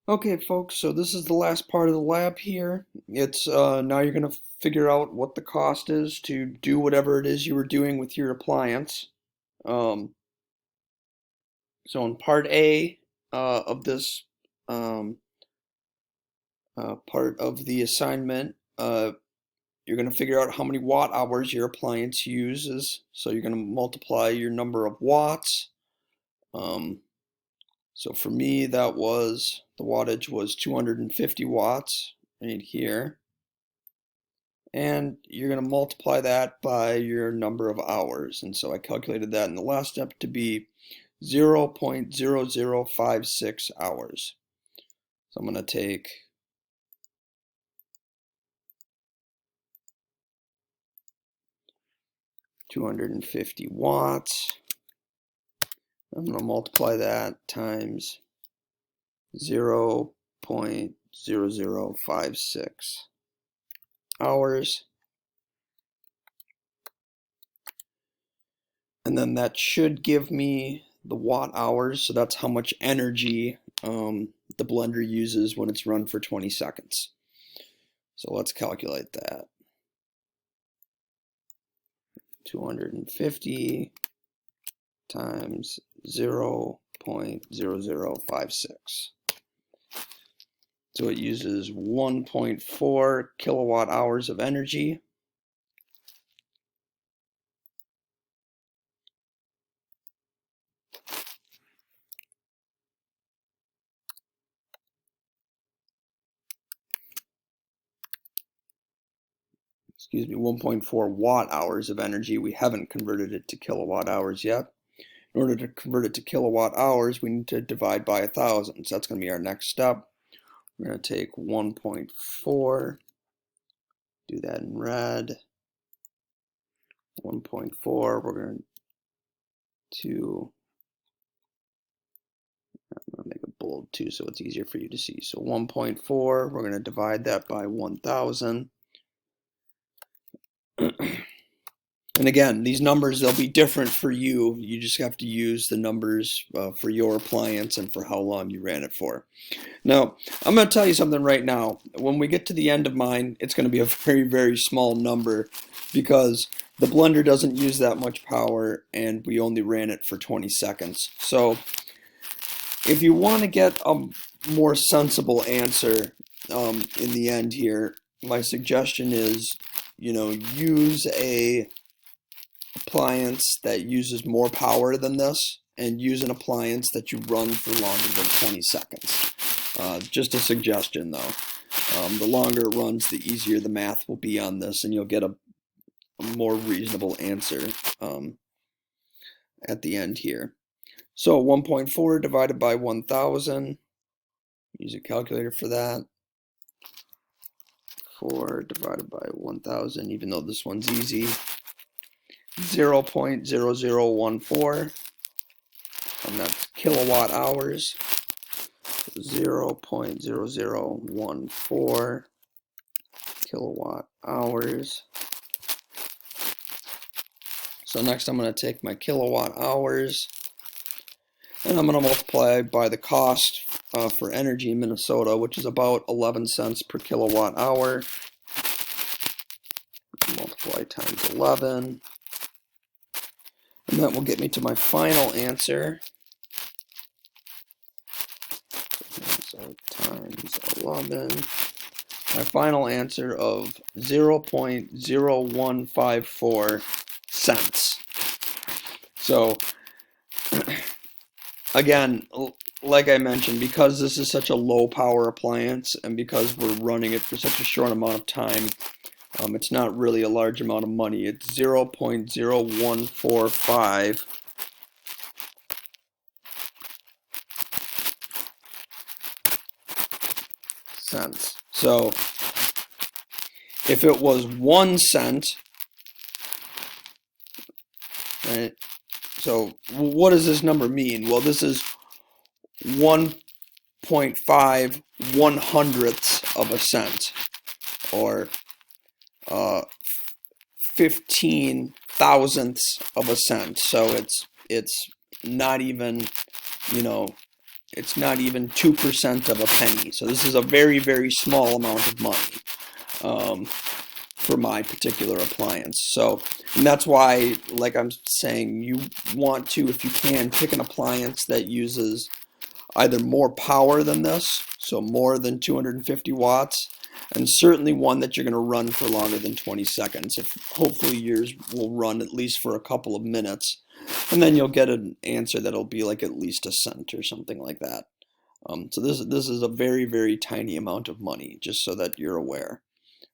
Okay, folks, so this is the last part of the lab here. It's now you're going to figure out what the cost is to do whatever it is you were doing with your appliance. Um, so in part A of this um, part of the assignment, you're going to figure out how many watt hours your appliance uses. So you're going to multiply your number of watts. Um, so for me, that was the wattage was 250 watts right here. And you're going to multiply that by your number of hours. And so I calculated that in the last step to be 0.0056 hours. So I'm going to take 250 watts. I'm going to multiply that times 0.0056 hours. And then that should give me the watt hours. So that's how much energy the blender uses when it's run for 20 seconds. So let's calculate that. 250 times 0.0056. So it uses 1.4 kilowatt hours of energy. Excuse me, 1.4 watt hours of energy. We haven't converted it to kilowatt hours yet. In order to convert it to kilowatt hours, we need to divide by 1,000. So that's going to be our next step. We're going to take 1.4, do that in red. 1.4, we're going to, I'm going to make it bold too so it's easier for you to see. So 1.4, we're going to divide that by 1,000. And again, these numbers, they'll be different for you. You just have to use the numbers for your appliance and for how long you ran it for. Now, I'm going to tell you something right now. When we get to the end of mine, it's going to be a very, very small number because the blender doesn't use that much power and we only ran it for 20 seconds. So if you want to get a more sensible answer in the end here, my suggestion is, use a appliance that uses more power than this and use an appliance that you run for longer than 20 seconds. Just a suggestion though. The longer it runs, the easier the math will be on this and you'll get a more reasonable answer at the end here. So 1.4 divided by 1,000, use a calculator for that. 4 divided by 1,000, even though this one's easy. 0.0014, and that's kilowatt hours. 0.0014 kilowatt hours. So next I'm going to take my kilowatt hours and I'm going to multiply by the cost for energy in Minnesota, which is about 11 cents per kilowatt hour. Multiply times 11. And that will get me to my final answer. So times 11. My final answer of 0.0154 cents. So again, like I mentioned, because this is such a low power appliance and because we're running it for such a short amount of time, it's not really a large amount of money. It's 0.0145 cents. So if it was 1 cent, right? So what does this number mean? Well, this is 1.5 100ths of a cent, or 15 thousandths of a cent. So it's not even, It's not even 2% of a penny. So this is a very, very small amount of money for my particular appliance. So, and that's why, like I'm saying, you want to, if you can, pick an appliance that uses either more power than this, so more than 250 watts, and certainly one that you're going to run for longer than 20 seconds. If hopefully yours will run at least for a couple of minutes, and then you'll get an answer that'll be like at least a cent or something like that. So this is a very, very tiny amount of money, just so that you're aware.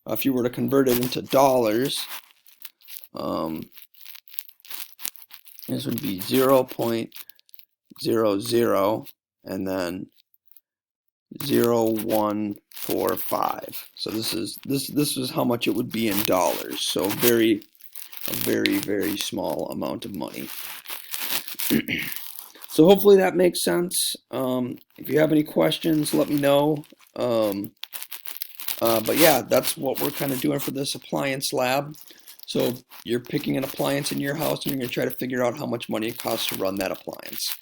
If you were to convert it into dollars, this would be 0.00 and then 0.145. So this is how much it would be in dollars. So a very, very small amount of money. So hopefully that makes sense. If you have any questions, let me know. But yeah, that's what we're kind of doing for this appliance lab. So you're picking an appliance in your house and you're going to try to figure out how much money it costs to run that appliance.